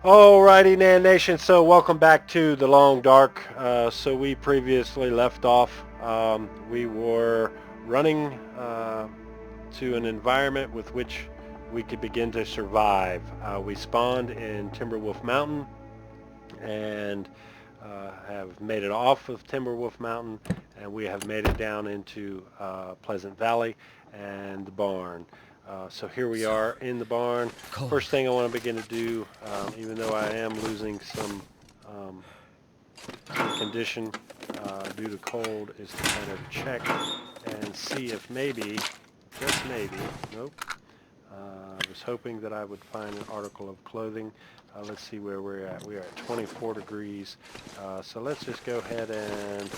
Alrighty, Nan Nation. So welcome back to the Long Dark. So we previously left off. We were running to an environment with which we could begin to survive. We spawned in Timberwolf Mountain and have made it off of Timberwolf Mountain, and we have made it down into Pleasant Valley and the barn. So here we are in the barn. Cold. First thing I want to begin to do, even though I am losing some condition due to cold, is to kind of check and see if maybe, just maybe, nope. I was hoping that I would find an article of clothing. Let's see where we're at. We are at 24 degrees. So let's just go ahead and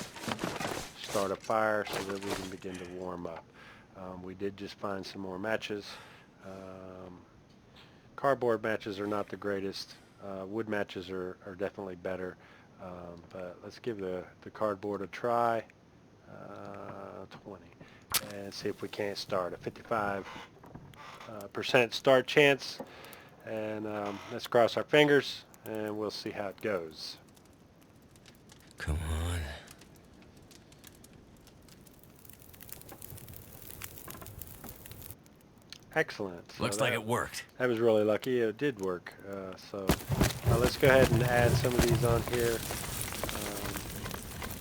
start a fire so that we can begin to warm up. We did just find some more matches. Cardboard matches are not the greatest. Wood matches are definitely better. But let's give the cardboard a try. 20. And see if we can't start. A 55% start chance. And let's cross our fingers and we'll see how it goes. Come on. Excellent. So Looks like it worked. That was really lucky. It did work. So let's go ahead and add some of these on here.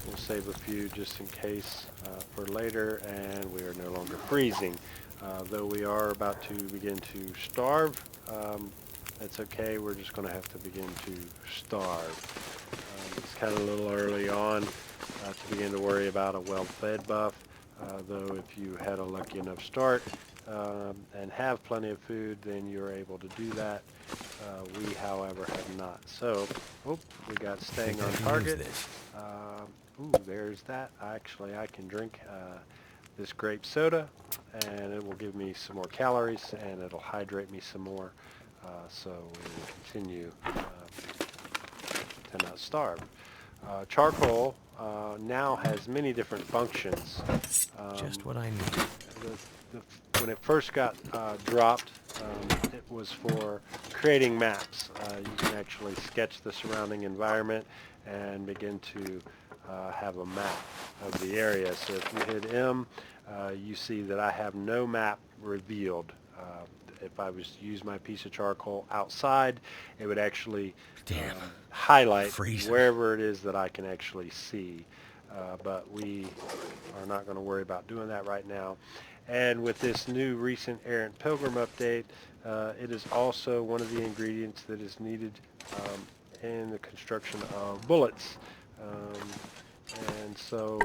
We'll save a few just in case for later, and we are no longer freezing. Though we are about to begin to starve, that's okay. We're just going to have to begin to starve. It's kind of a little early on to begin to worry about a well-fed buff, though if you had a lucky enough start and have plenty of food, then you're able to do that. We, however, have not. So, we got staying on target. There's that. Actually, I can drink this grape soda, and it will give me some more calories, and it'll hydrate me some more. So we will continue to not starve. Charcoal now has many different functions. Just what I need. When it first got dropped, it was for creating maps. You can actually sketch the surrounding environment and begin to have a map of the area. So if you hit M, you see that I have no map revealed. If I was to use my piece of charcoal outside, it would actually highlight wherever it is that I can actually see. But we are not going to worry about doing that right now. And with this new recent Errant Pilgrim update, it is also one of the ingredients that is needed in the construction of bullets. And so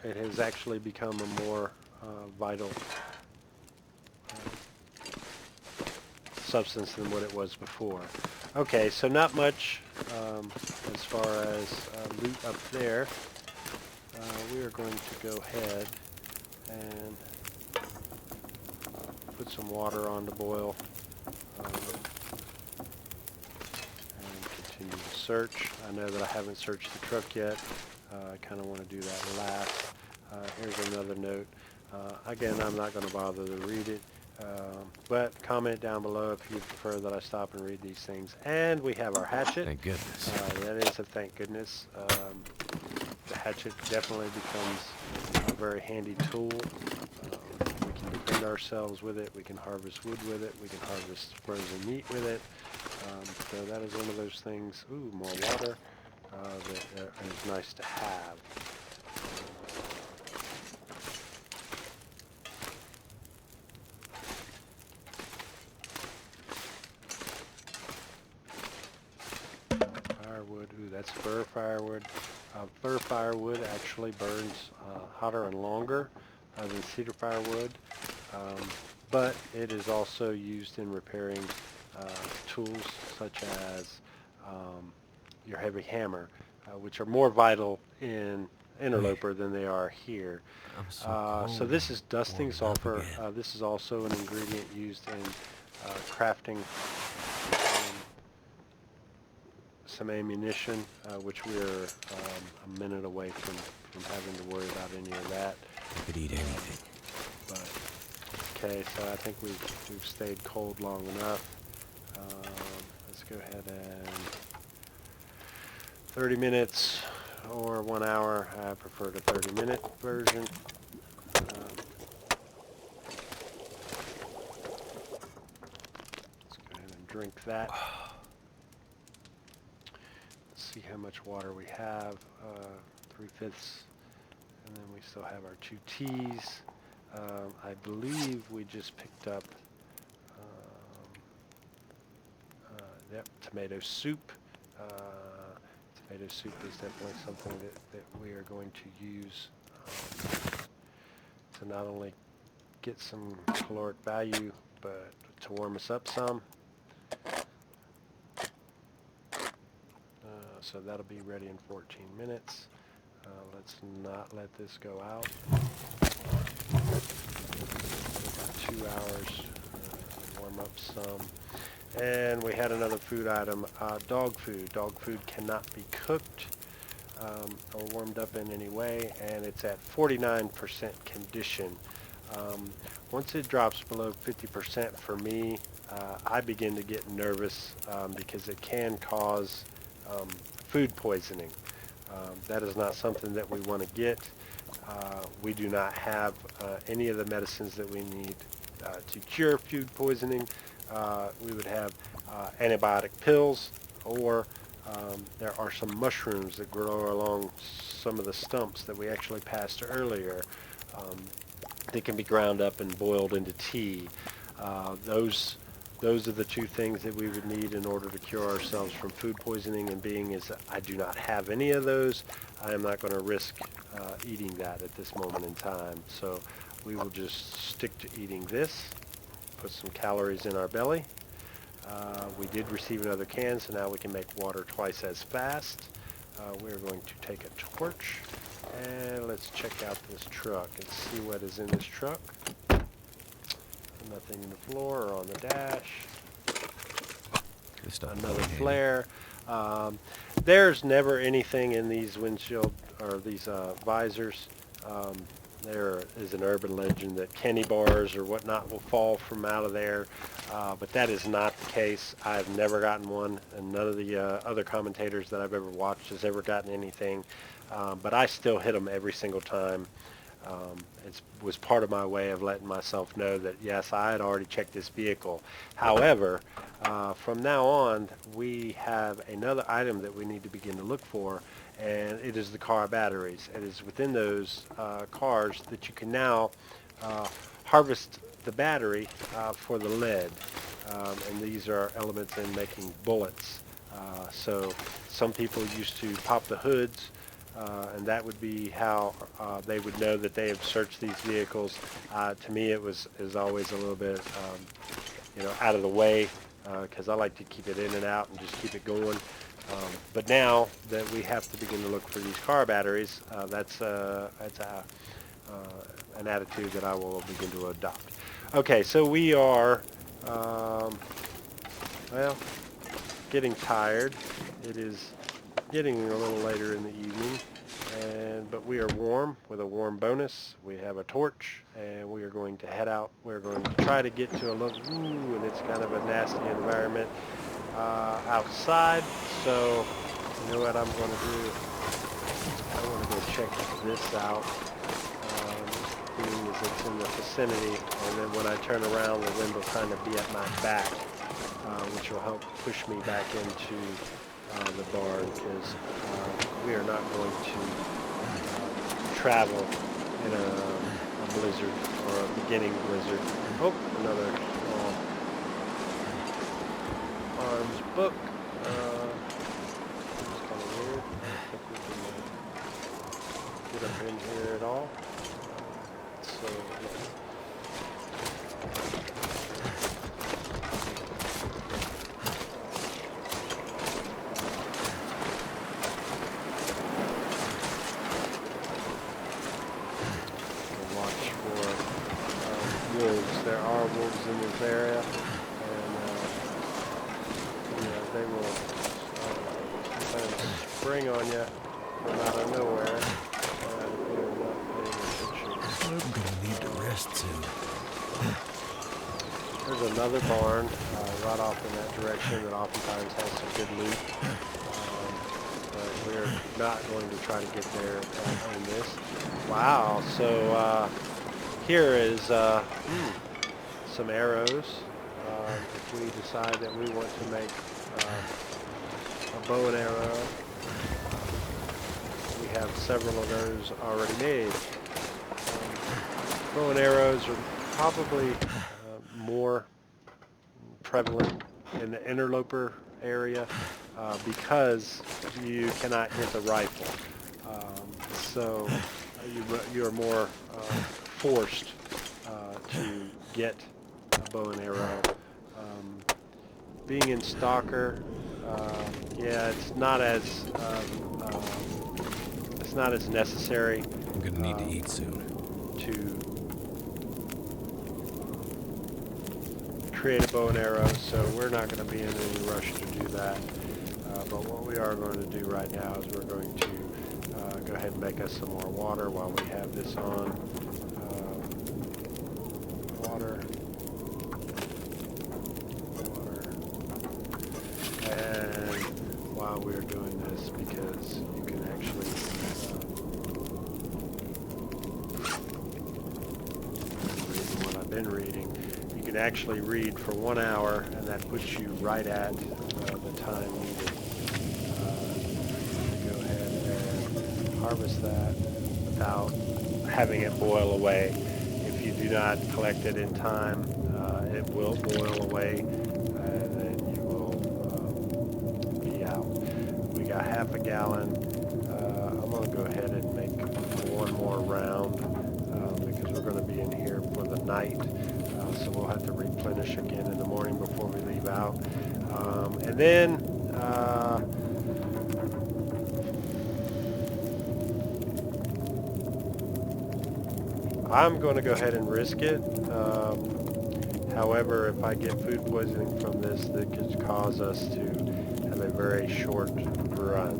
it has actually become a more vital substance than what it was before. Okay, so not much as far as loot up there. We are going to go ahead and put some water on to boil and continue to search. I know that I haven't searched the truck yet. I kind of want to do that last. Here's another note. Again, I'm not going to bother to read it, but comment down below if you prefer that I stop and read these things. And we have our hatchet. Thank goodness. That is a thank goodness. The hatchet definitely becomes a very handy tool. We can defend ourselves with it. We can harvest wood with it. We can harvest frozen meat with it. So that is one of those things. Ooh, more water. That is nice to have. Firewood. Ooh, that's fir firewood. Fir firewood actually burns hotter and longer than cedar firewood, but it is also used in repairing tools such as your heavy hammer, which are more vital in Interloper than they are here. So this is dusting sulfur. This is also an ingredient used in crafting some ammunition, which we're a minute away from having to worry about any of that. I could eat anything. But okay, so I think we've stayed cold long enough. Let's go ahead and 30 minutes or 1 hour. I prefer the 30-minute version. Let's go ahead and drink that. Let's see how much water we have. 3/5. And then we still have our 2 teas. I believe we just picked up yep, tomato soup. Tomato soup is definitely something that we are going to use to not only get some caloric value, but to warm us up some. So that'll be ready in 14 minutes. Let's not let this go out. About 2 hours to warm up some. And we had another food item, dog food. Dog food cannot be cooked or warmed up in any way, and it's at 49% condition. Once it drops below 50% for me, I begin to get nervous because it can cause food poisoning. That is not something that we want to get. We do not have any of the medicines that we need to cure food poisoning. We would have antibiotic pills, or there are some mushrooms that grow along some of the stumps that we actually passed earlier. They can be ground up and boiled into tea. Those are the 2 things that we would need in order to cure ourselves from food poisoning, and being as I do not have any of those, I am not going to risk eating that at this moment in time. So we will just stick to eating this, put some calories in our belly. We did receive another can, so now we can make water twice as fast. We're going to take a torch, and let's check out this truck and see what is in this truck. Nothing in the floor or on the dash. Another flare. There's never anything in these windshield or these visors. There is an urban legend that candy bars or whatnot will fall from out of there, but that is not the case. I've never gotten one, and none of the other commentators that I've ever watched has ever gotten anything, but I still hit them every single time. It was part of my way of letting myself know that, yes, I had already checked this vehicle. However, from now on, we have another item that we need to begin to look for, and it is the car batteries. It is within those cars that you can now harvest the battery for the lead, and these are elements in making bullets. So some people used to pop the hoods, and that would be how they would know that they have searched these vehicles. To me, it is always a little bit, out of the way, because I like to keep it in and out and just keep it going. But now that we have to begin to look for these car batteries, that's an attitude that I will begin to adopt. Okay, so we are, getting tired. It is getting a little later in the evening, but we are warm with a warm bonus. We have a torch, and we are going to head out. We're going to try to get to a little, and it's kind of a nasty environment outside. So you know what I'm going to do? I want to go check this out, being as it's in the vicinity, and then when I turn around, the wind will kind of be at my back, which will help push me back into the barn, because we are not going to travel in a blizzard or a beginning blizzard. Oh, another small arms book. It's kind of weird. I don't think we can get up in here at all. So wolves. There are wolves in this area, and they will sometimes spring on you from out of nowhere if you're not paying attention. I'm gonna need to rest soon. There's another barn right off in that direction that oftentimes has some good loot. But we're not going to try to get there in this. Wow, so here is some arrows. If we decide that we want to make a bow and arrow, we have several of those already made. Bow and arrows are probably more prevalent in the interloper area because you cannot hit the rifle. So you are more forced to get a bow and arrow. Being in Stalker, yeah, it's not as necessary. I'm gonna need to eat soon. To create a bow and arrow, so we're not going to be in any rush to do that. But what we are going to do right now is we're going to go ahead and make us some more water while we have this on. Water. And while we're doing this, because you can actually read what I've been reading, you can actually read for 1 hour, and that puts you right at the time needed. Go ahead and harvest that without having it boil away. If you do not collect it in time, it will boil away, and then you will be out. We got half a gallon. I'm going to go ahead and make one more round because we're going to be in here for the night. So we'll have to replenish again in the morning before we leave out. And then I'm going to go ahead and risk it. However, if I get food poisoning from this, that could cause us to have a very short run.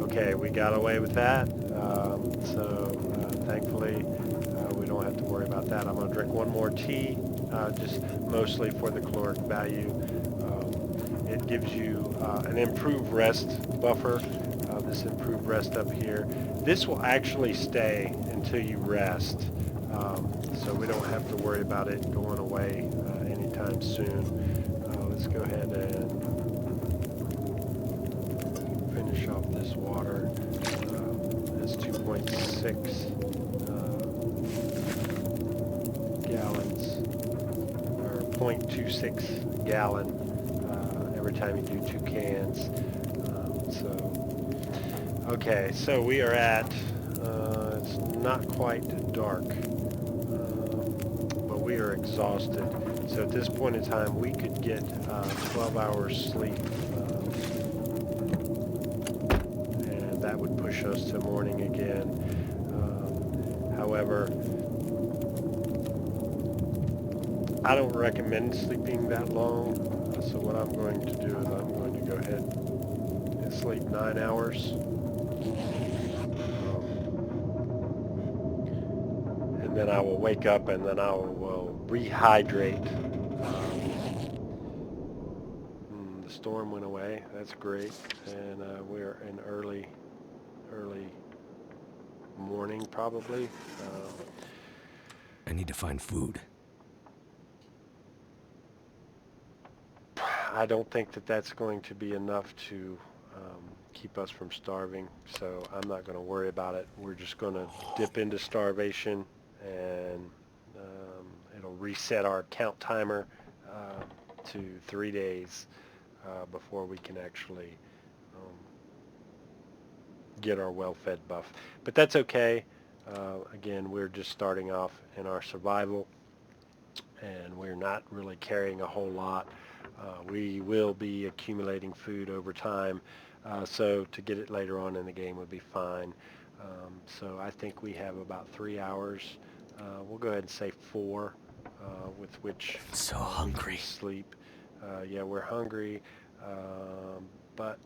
Okay, we got away with that. Thankfully, we don't have to worry about that. I'm going to drink one more tea, just mostly for the caloric value. It gives you an improved rest buffer. This improved rest up here. This will actually stay until you rest, so we don't have to worry about it going away anytime soon. Let's go ahead and finish off this water. It's 2.6 gallons, or 0.26 gallon every time you do 2 cans. Okay, so we are at, it's not quite dark, but we are exhausted. So at this point in time, we could get 12 hours sleep, and that would push us to morning again. However, I don't recommend sleeping that long, so what I'm going to do is I'm going to go ahead and sleep 9 hours. And then I will wake up and then I will rehydrate. The storm went away. That's great. And we're in early morning probably. I need to find food. I don't think that that's going to be enough to keep us from starving, so I'm not going to worry about it. We're just going to dip into starvation, and it'll reset our count timer to 3 days before we can actually get our well-fed buff. But that's okay. Again, we're just starting off in our survival, and we're not really carrying a whole lot. We will be accumulating food over time, so to get it later on in the game would be fine. So I think we have about 3 hours. We'll go ahead and say 4, with which So we hungry. can sleep. Yeah, we're hungry, but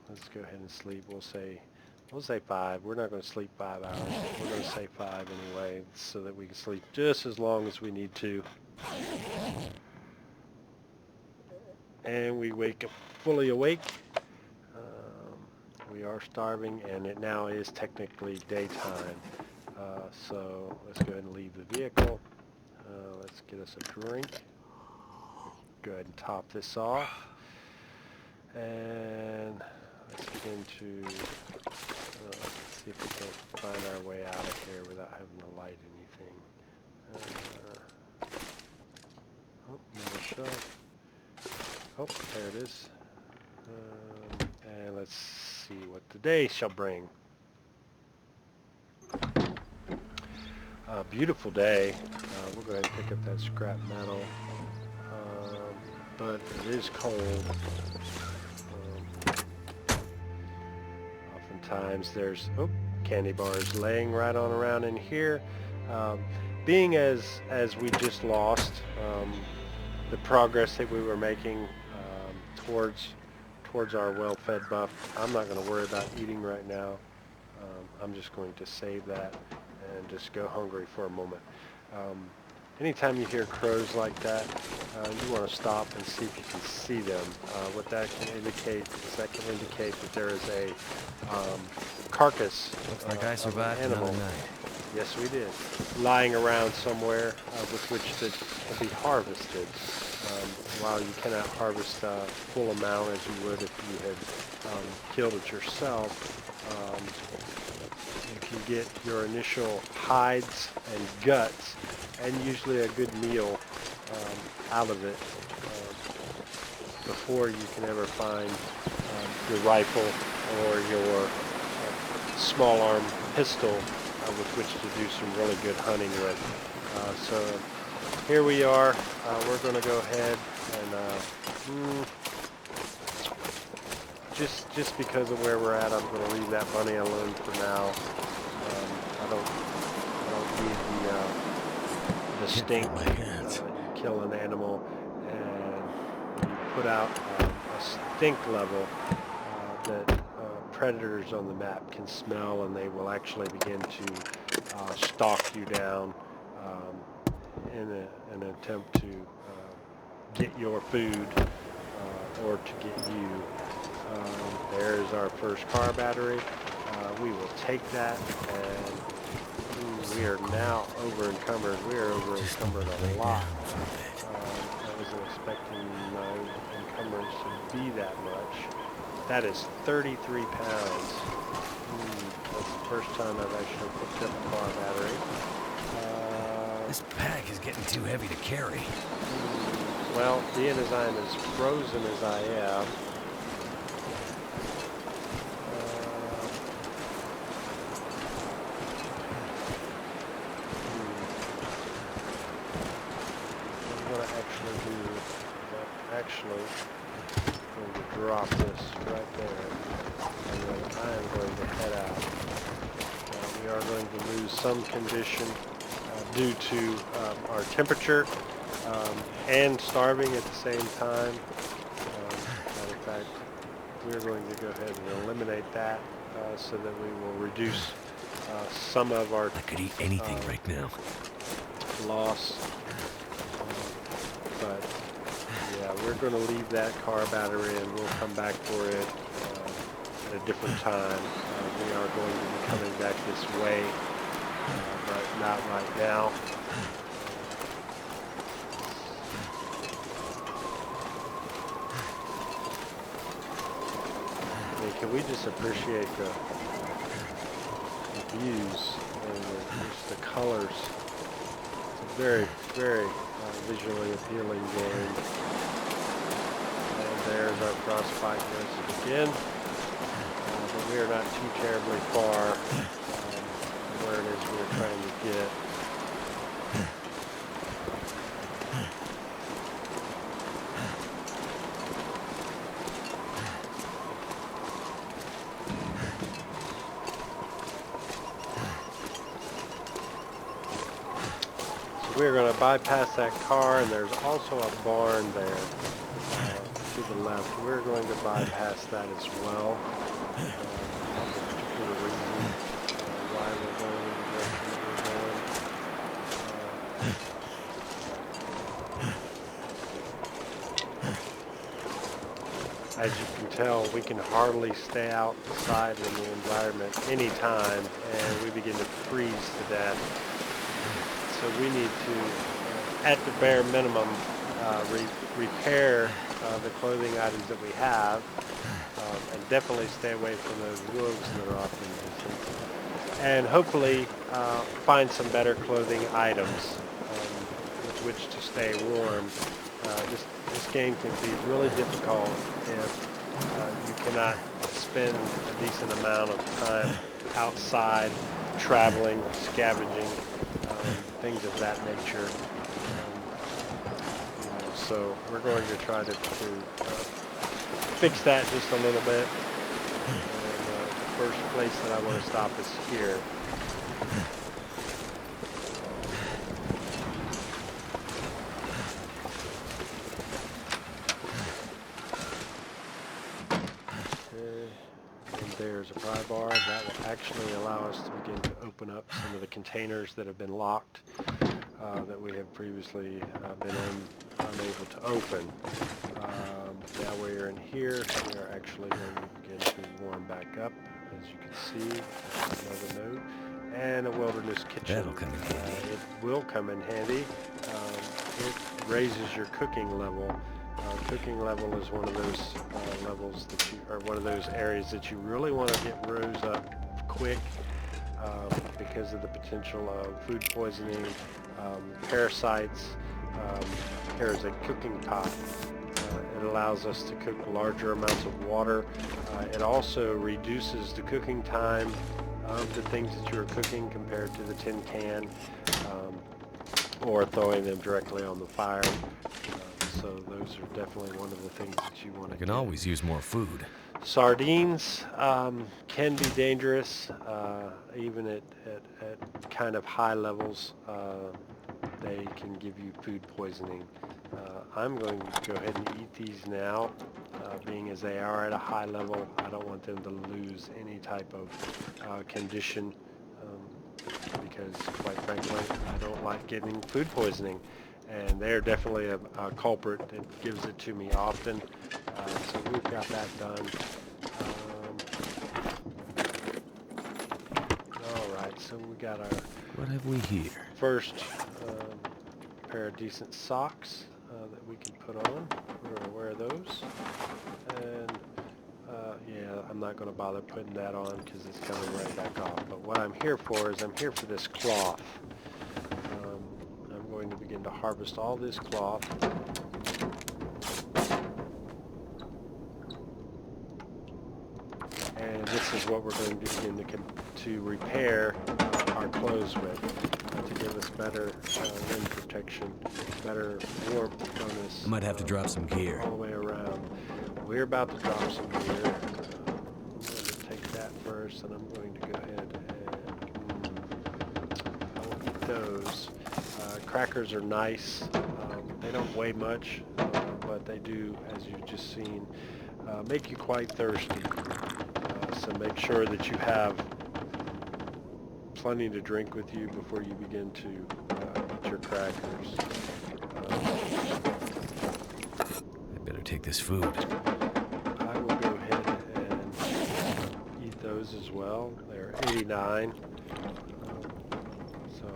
let's go ahead and sleep. We'll say 5. We're not going to sleep 5 hours. We're going to say 5 anyway, so that we can sleep just as long as we need to. And we wake up fully awake. We are starving, and it now is technically daytime. So let's go ahead and leave the vehicle. Let's get us a drink. Go ahead and top this off. And let's begin to see if we can find our way out of here without having to light anything. Another shelf. Oh, there it is. And let's see what the day shall bring. Beautiful day. We'll go ahead and pick up that scrap metal. But it is cold. Oftentimes there's candy bars laying right on around in here. Being as we just lost the progress that we were making towards our well-fed buff, I'm not going to worry about eating right now. I'm just going to save that and just go hungry for a moment. Anytime you hear crows like that, you want to stop and see if you can see them. What that can indicate is that there is a carcass Looks like I of survived an animal. another night. Yes, we did. Lying around somewhere with which to be harvested. While you cannot harvest a full amount as you would if you had killed it yourself, you can get your initial hides and guts and usually a good meal out of it before you can ever find your rifle or your small arm pistol with which to do some really good hunting with. So here we are. We're going to go ahead and just because of where we're at, I'm going to leave that bunny alone for now. I don't need the stink. You kill an animal and you put out a stink level that predators on the map can smell, and they will actually begin to stalk you down in an attempt to get your food or to get you. There's our first car battery. We will take that, and we are now over-encumbered. We are over-encumbered a lot. I wasn't expecting my encumbrance to be that much. That is 33 pounds. That's the first time I've actually picked up a car battery. This pack is getting too heavy to carry. Well, being as I am as frozen as I am, I'm going to going to drop this right there, and then I am going to head out. We are going to lose some condition due to our temperature and starving at the same time. Matter of fact, we're going to go ahead and eliminate that so that we will reduce some of our I could eat anything right now. loss. But yeah, we're going to leave that car battery and we'll come back for it at a different time. We are going to be coming back this way, but not right now. I mean, can we just appreciate the views and just the colors? It's a very, very visually appealing game. And there's our frostbite message again. But we are not too terribly far from where it is we're trying to get. We're going to bypass that car, and there's also a barn there to the left. We're going to bypass that as well. No particular reason why we're going in the direction As you can tell, we can hardly stay outside in the environment any time, and we begin to freeze to death. So we need to, at the bare minimum, repair the clothing items that we have, and definitely stay away from those wolves that are off in the distance. And hopefully find some better clothing items with which to stay warm. This game can be really difficult if you cannot spend a decent amount of time outside, traveling, scavenging, things of that nature. So we're going to try to fix that just a little bit. And the first place that I want to stop is here. There's a pry bar that will actually allow us to begin to open up some of the containers that have been locked that we have previously been unable to open. Now we're in here, we are actually going to begin to warm back up, as you can see. Another note. And a wilderness kitchen. That'll come in handy. It will come in handy. It raises your cooking level. Cooking level is one of those levels that you, or one of those areas that you really want to get rose up quick because of the potential of food poisoning, parasites. Here's a cooking pot. It allows us to cook larger amounts of water. It also reduces the cooking time of the things that you're cooking compared to the tin can or throwing them directly on the fire. So those are definitely one of the things that you want to I can always use more food. Sardines can be dangerous, even at kind of high levels. They can give you food poisoning. I'm going to go ahead and eat these now, being as they are at a high level. I don't want them to lose any type of condition because, quite frankly, I don't like getting food poisoning. And they're definitely a culprit that gives it to me often. So we've got that done. All right, so we got our What have we here? first pair of decent socks that we can put on. We're going to wear those. And yeah, I'm not going to bother putting that on because it's coming right back off. But what I'm here for is I'm here for this cloth. I'm going to begin to harvest all this cloth. And this is what we're going to begin to repair our clothes with to give us better wind protection, better warmth on this. Might have to drop some gear. All the way around. We're about to drop some gear. I'm going to take that first, and I'm going to go ahead and I'll eat those. Crackers are nice. They don't weigh much, but they do, as you've just seen, make you quite thirsty. So make sure that you have plenty to drink with you before you begin to eat your crackers. I better take this food. I will go ahead and eat those as well. They're 89. So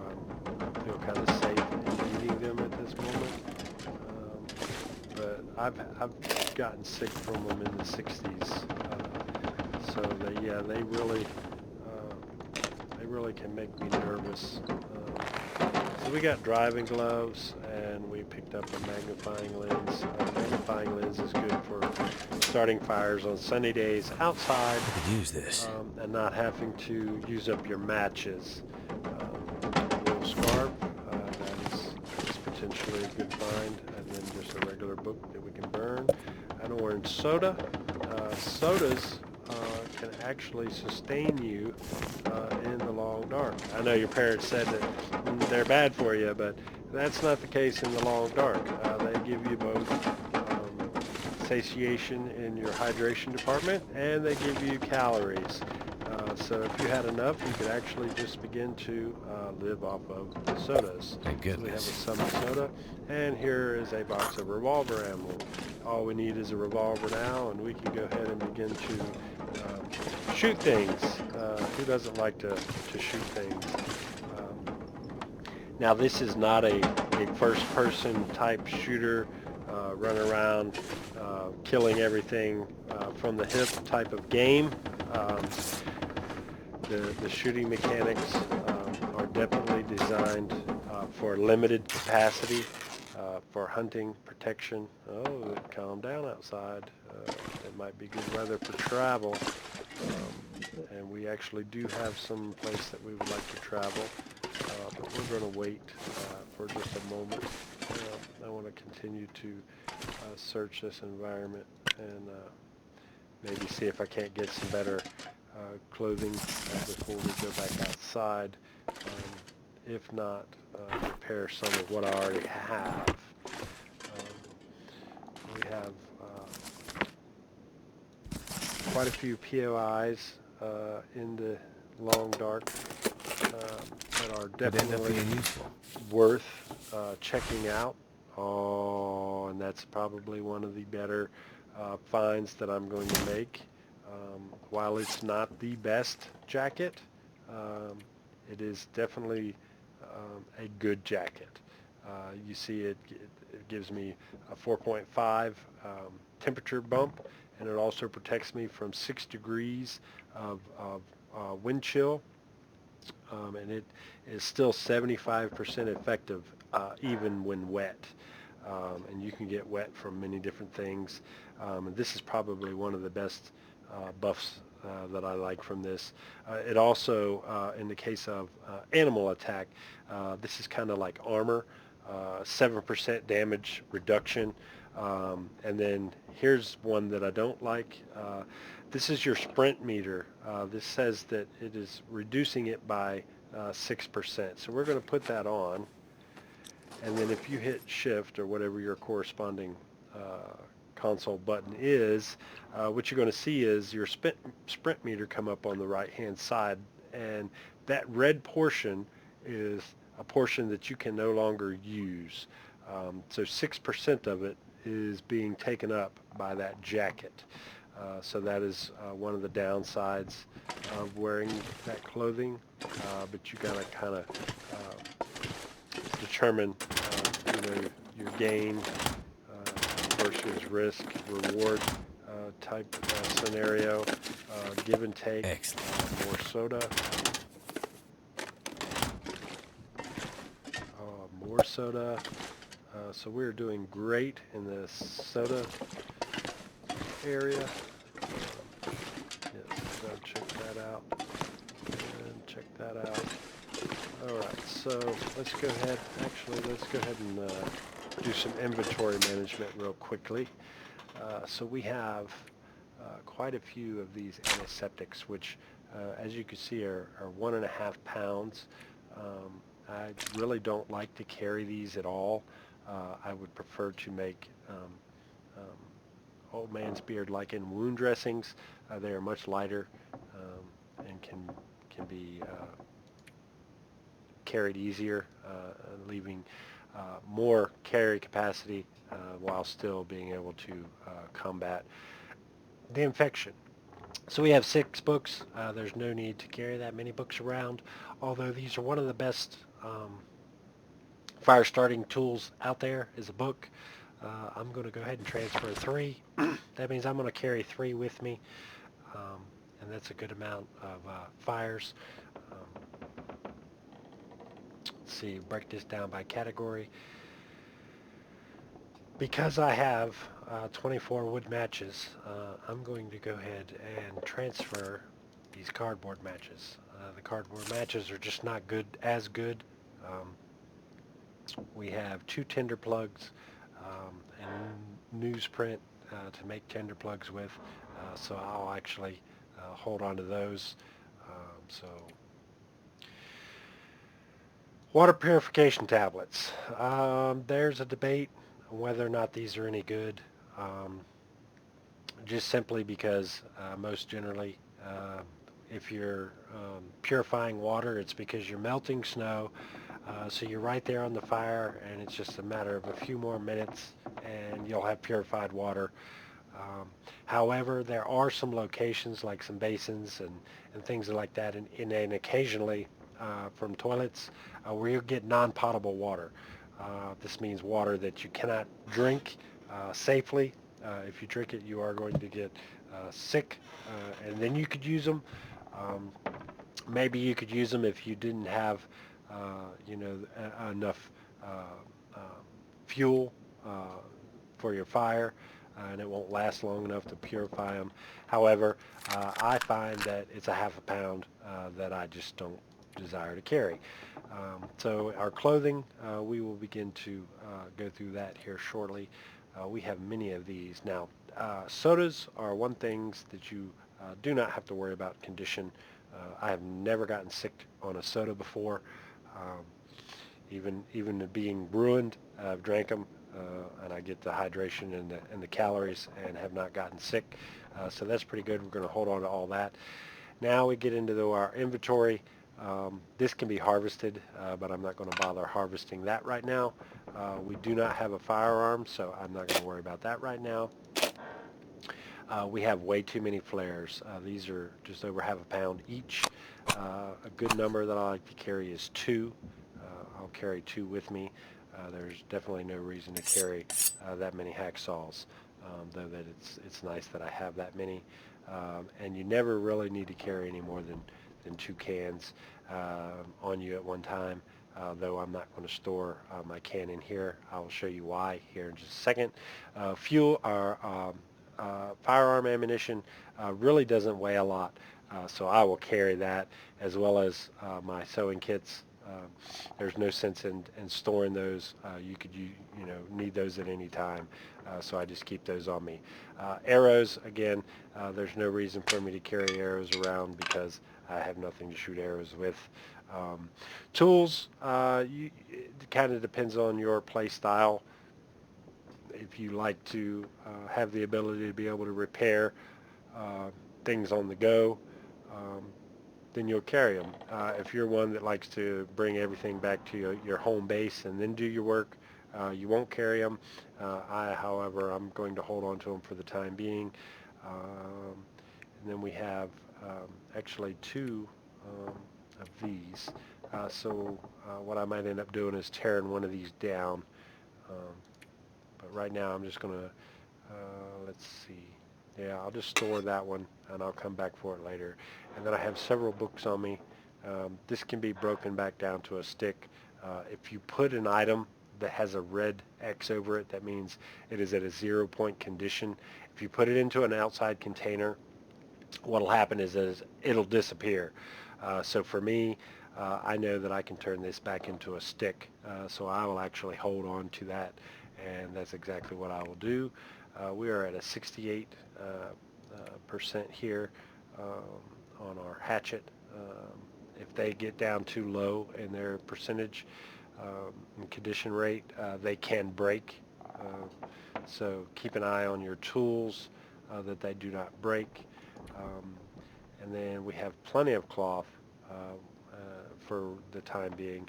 I feel kind of safe in eating them at this moment. But I've gotten sick from them in the 60s. So they really can make me nervous. So we got driving gloves, and we picked up a magnifying lens. Magnifying lens is good for starting fires on sunny days outside. I could use this. And not having to use up your matches. Wool scarf, that is potentially a good find, and then just a regular book that we can burn. An orange soda. Sodas can actually sustain you in the long dark. I know your parents said that they're bad for you, but that's not the case in the long dark. They give you both satiation in your hydration department, and they give you calories. So if you had enough, you could actually just begin to live off of sodas. Thank So we have a goodness. summer soda, and here is a box of revolver ammo. All we need is a revolver now, and we can go ahead and begin to shoot things. Who doesn't like to shoot things? Now this is not a first-person type shooter, run around killing everything from the hip type of game. The shooting mechanics are definitely designed for limited capacity, for hunting, protection. Oh, calm down outside. It might be good weather for travel. And we actually do have some place that we would like to travel, but we're going to wait for just a moment. I want to continue to search this environment and maybe see if I can't get some better clothing before we go back outside. If not, repair some of what I already have. We have quite a few POIs in the long dark that are Could end up definitely being useful. worth checking out. Oh, and that's probably one of the better finds that I'm going to make. While it's not the best jacket, it is definitely a good jacket. You see it gives me a 4.5 temperature bump, and it also protects me from 6 degrees of wind chill, and it is still 75% effective even when wet. And you can get wet from many different things. And this is probably one of the best buffs that I like from this. It also, in the case of animal attack, this is kind of like armor, 7% damage reduction. And then here's one that I don't like. This is your sprint meter. This says that it is reducing it by 6%. So we're going to put that on. And then if you hit shift or whatever your corresponding console button is, what you're going to see is your sprint meter come up on the right hand side, and that red portion is a portion that you can no longer use. So 6% of it is being taken up by that jacket. So that is one of the downsides of wearing that clothing, but you got to kind of determine your gain versus risk reward type scenario. Give and take. Excellent. More soda. More soda. So we're doing great in the soda area. Yes, so check that out. And check that out. Alright, so let's go ahead and do some inventory management real quickly. So we have quite a few of these antiseptics, which as you can see are 1.5 pounds. I really don't like to carry these at all. I would prefer to make old man's beard like in wound dressings. They are much lighter and can be carried easier, leaving more carry capacity while still being able to combat the infection. So we have 6 books. There's no need to carry that many books around, although these are one of the best fire starting tools out there is a book. I'm going to go ahead and transfer 3. That means I'm going to carry 3 with me, and that's a good amount of fires. Let's see, break this down by category. Because I have 24 wood matches, I'm going to go ahead and transfer these cardboard matches. The cardboard matches are just not as good. We have 2 tinder plugs and newsprint to make tinder plugs with, so I'll actually hold on to those. So water purification tablets. There's a debate on whether or not these are any good, just simply because most generally If you're purifying water, it's because you're melting snow. So you're right there on the fire, and it's just a matter of a few more minutes, and you'll have purified water. Um, However, there are some locations like some basins and things like that, and occasionally from toilets where you get non-potable water. This means water that you cannot drink safely. If you drink it, you are going to get sick, and then you could use them. Um, Maybe you could use them if you didn't have, enough uh, uh, fuel for your fire, and it won't last long enough to purify them. However, I find that it's a half a pound that I just don't desire to carry. So our clothing, we will begin to go through that here shortly. We have many of these. Now, sodas are one things that you do not have to worry about condition. I have never gotten sick on a soda before. Um, even being ruined, I've drank them, and I get the hydration and the calories and have not gotten sick. So that's pretty good. We're going to hold on to all that. Now we get into our inventory. This can be harvested, but I'm not going to bother harvesting that right now. We do not have a firearm, so I'm not going to worry about that right now. We have way too many flares. These are just over half a pound each. A good number that I like to carry is 2. I'll carry 2 with me. There's definitely no reason to carry that many hacksaws, though that it's nice that I have that many. And you never really need to carry any more than 2 cans on you at one time. Though I'm not going to store my can in here. I will show you why here in just a second. Fuel or firearm ammunition really doesn't weigh a lot, so I will carry that as well as my sewing kits. There's no sense in storing those. Need those at any time, so I just keep those on me. Arrows, again, there's no reason for me to carry arrows around because I have nothing to shoot arrows with. Tools, it kind of depends on your play style. If you like to have the ability to be able to repair uh, things on the go, um, then you'll carry them. If you're one that likes to bring everything back to your home base and then do your work, you won't carry them. However, I'm going to hold on to them for the time being. And then we have actually 2 of these. So what I might end up doing is tearing one of these down. Um, but right now I'm just going to, let's see. Yeah, I'll just store that one and I'll come back for it later. And then I have several books on me. This can be broken back down to a stick. If you put an item that has a red X over it, that means it is at a 0 point condition. If you put it into an outside container, what will happen is it'll disappear. So for me, I know that I can turn this back into a stick, so I will actually hold on to that, and that's exactly what I will do. We are at a 68% here on our hatchet. If they get down too low in their percentage and condition rate, they can break. So keep an eye on your tools that they do not break. And then we have plenty of cloth for the time being.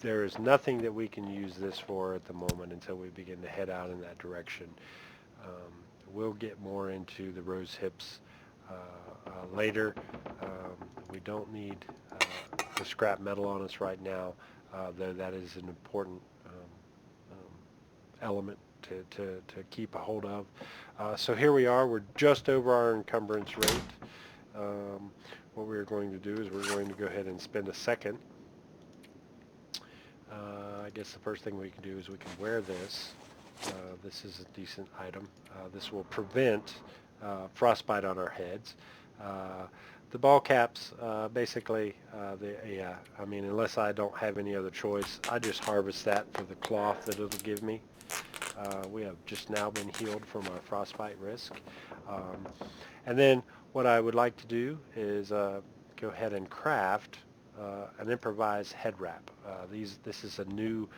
There is nothing that we can use this for at the moment until we begin to head out in that direction. We'll get more into the rose hips later. We don't need the scrap metal on us right now, though that is an important element to keep a hold of. So here we are. We're just over our encumbrance rate. What we're going to do is we're going to go ahead and spend a second. I guess the first thing we can do is we can wear this. This is a decent item. This will prevent frostbite on our heads. The ball caps, basically, unless I don't have any other choice, I just harvest that for the cloth that it'll give me. We have just now been healed from our frostbite risk. And then what I would like to do is go ahead and craft an improvised head wrap. This is a new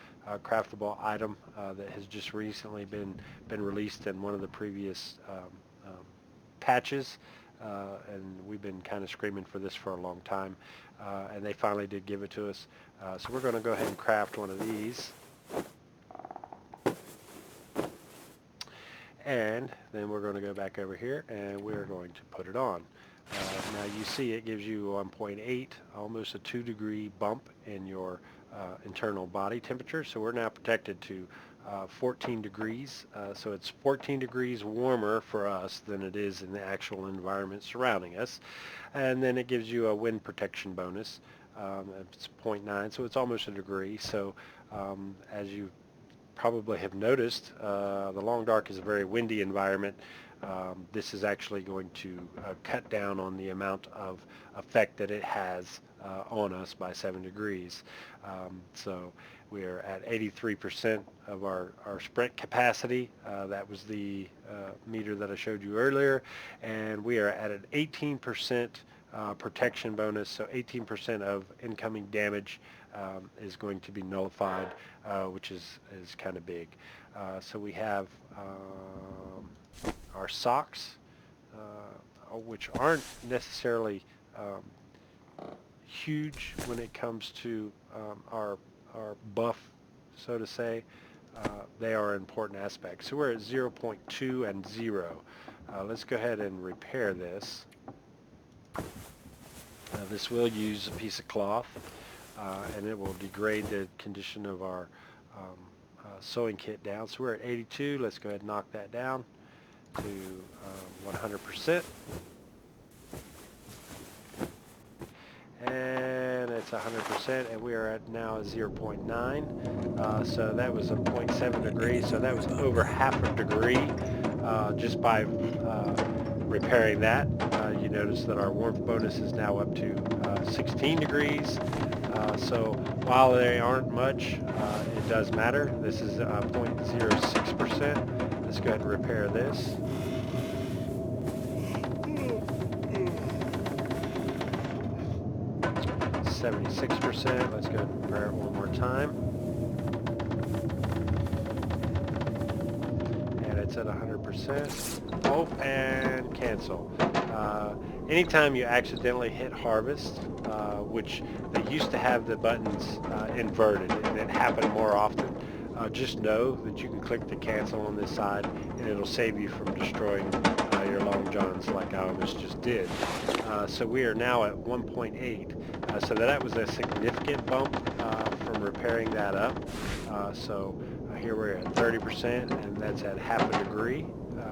craftable item that has just recently been released in one of the previous patches. and we've been kind of screaming for this for a long time, and they finally did give it to us. So we're going to go ahead and craft one of these. And then we're going to go back over here and we're going to put it on. Now you see it gives you 1.8, almost a 2-degree bump in your internal body temperature. So we're now protected to 14 degrees. So it's 14 degrees warmer for us than it is in the actual environment surrounding us. And then it gives you a wind protection bonus. It's 0.9, so it's almost a degree. So as you probably have noticed, the Long Dark is a very windy environment. This is actually going to cut down on the amount of effect that it has on us by 7 degrees. So we are at 83% of our sprint capacity. That was the meter that I showed you earlier. And we are at an 18% protection bonus, so 18% of incoming damage is going to be nullified, which is kind of big. So we have our socks, which aren't necessarily huge when it comes to our buff, so to say. They are an important aspect. So we're at 0.2 and 0. Let's go ahead and repair this. This will use a piece of cloth, and it will degrade the condition of our sewing kit down. So we're at 82. Let's go ahead and knock that down to 100%. And it's 100%, and we are at now 0.9. So that was a 0.7 degrees, so that was over half a degree just by repairing that. You notice that our warmth bonus is now up to 16 degrees. So while they aren't much, it does matter. This is 0.06%. Let's go ahead and repair this. %. Let's go ahead and repair it one more time. And it's at 100%. Oh, and cancel. Anytime you accidentally hit harvest, which they used to have the buttons inverted, and it happened more often, just know that you can click the cancel on this side, and it'll save you from destroying your long johns like I almost just did. So we are now at 1.8. So that was a significant bump from repairing that up. So here we're at 30%, and that's at half a degree.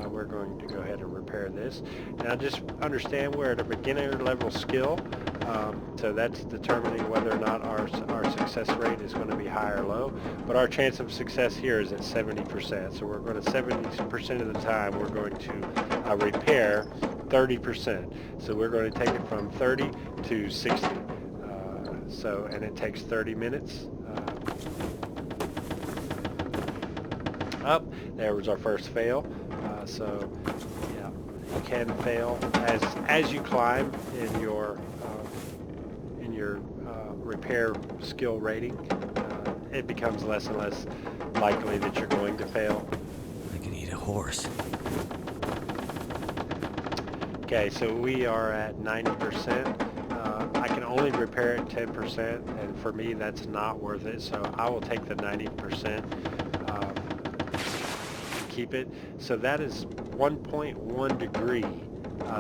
We're going to go ahead and repair this. Now just understand we're at a beginner level skill, so that's determining whether or not our success rate is going to be high or low. But our chance of success here is at 70%. So we're going to 70% of the time we're going to repair 30%. So we're going to take it from 30 to 60. And it takes 30 minutes. Up there was our first fail. So yeah, you can fail as you climb in your repair skill rating. It becomes less and less likely that you're going to fail. I can eat a horse. Okay, so we are at 90%. I can only repair it 10%, and for me that's not worth it. So I will take the 90%. Keep it. So that is 1.1 degree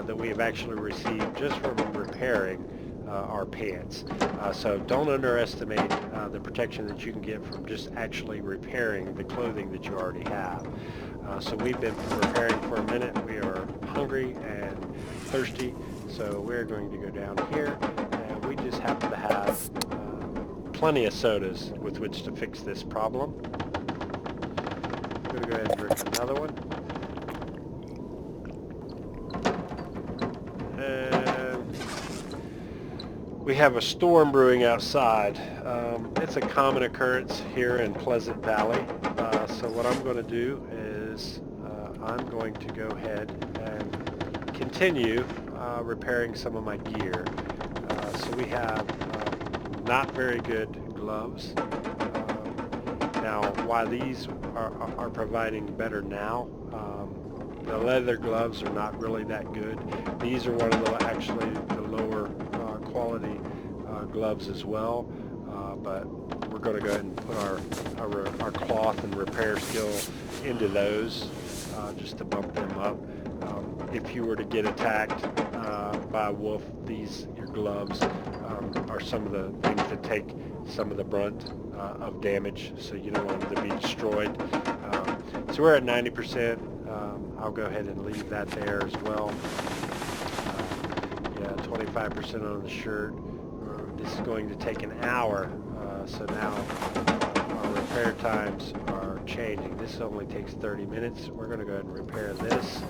that we have actually received just from repairing our pants. So don't underestimate the protection that you can get from just actually repairing the clothing that you already have. So we've been repairing for a minute. We are hungry and thirsty, so we're going to go down here, and we just happen to have plenty of sodas with which to fix this problem. I'm going to go ahead and drink another one. And we have a storm brewing outside. It's a common occurrence here in Pleasant Valley. So what I'm going to do is I'm going to go ahead and continue repairing some of my gear. So we have not very good gloves. Now, why these are providing better now, The leather gloves are not really that good. These are one of the actually the lower quality gloves as well. But we're going to go ahead and put our cloth and repair skill into those just to bump them up. If you were to get attacked by a wolf, your gloves are some of the things that take some of the brunt of damage, so you don't want them to be destroyed. So we're at 90%. I'll go ahead and leave that there as well. Yeah, 25% on the shirt. This is going to take an hour, so now our repair times are changing. This only takes 30 minutes. We're going to go ahead and repair this.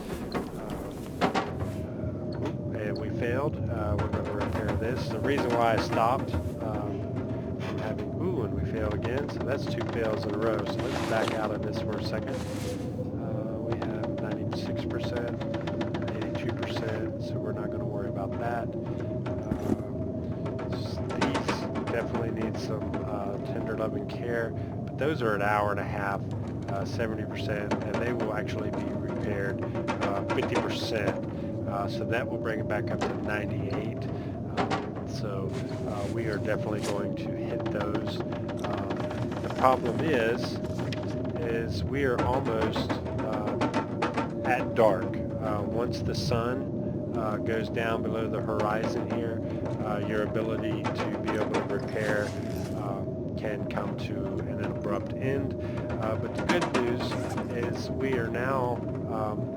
And we failed. We're going to repair this. The reason why I stopped from having, and we failed again, so that's 2 fails in a row. So let's back out of this for a second. We have 96%, 82%, so we're not going to worry about that. These definitely need some tender loving care, but those are an hour and a half, 70%, and they will actually be repaired 50%. So that will bring it back up to 98. So we are definitely going to hit those. The problem is we are almost at dark. Once the sun goes down below the horizon here, your ability to be able to repair can come to an abrupt end. But the good news is we are now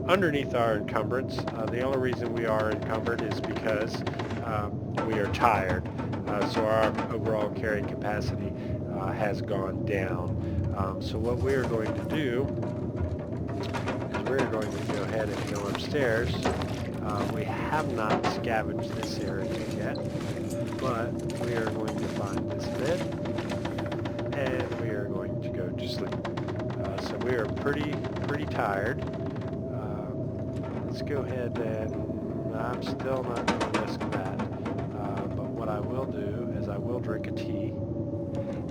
underneath our encumbrance. The only reason we are encumbered is because we are tired. So our overall carrying capacity has gone down. So what we are going to do is we're going to go ahead and go upstairs. We have not scavenged this area yet, but we are going to find this bed, and we are going to go to sleep. So we are pretty tired. Let's go ahead and I'm still not going to risk that. But what I will do is I will drink a tea.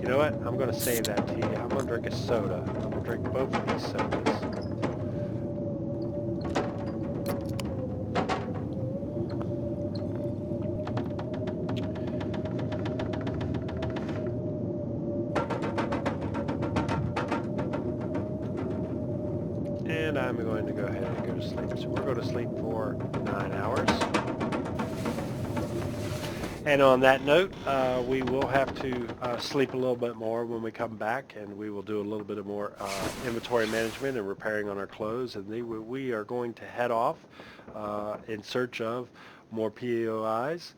You know what? I'm going to save that tea. I'm going to drink a soda. I'm going to drink both of these sodas. And I'm going to go ahead and go to sleep. So we're going to sleep for 9 hours. And on that note, we will have to sleep a little bit more when we come back, and we will do a little bit of more inventory management and repairing on our clothes. And we are going to head off in search of more POIs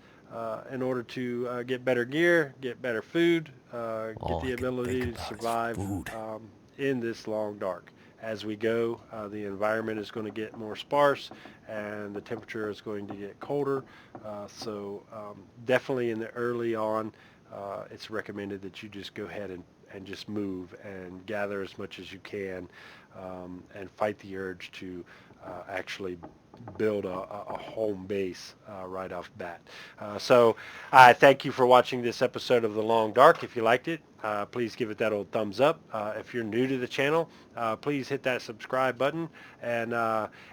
in order to get better gear, get better food, get the ability to survive in this long dark. As we go, the environment is going to get more sparse and the temperature is going to get colder. So definitely in the early on, it's recommended that you just go ahead and just move and gather as much as you can and fight the urge to actually build a home base right off bat. So I thank you for watching this episode of The Long Dark. If you liked it, please give it that old thumbs up. If you're new to the channel, please hit that subscribe button. And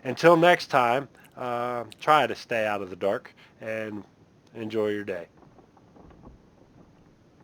until next time, try to stay out of the dark and enjoy your day.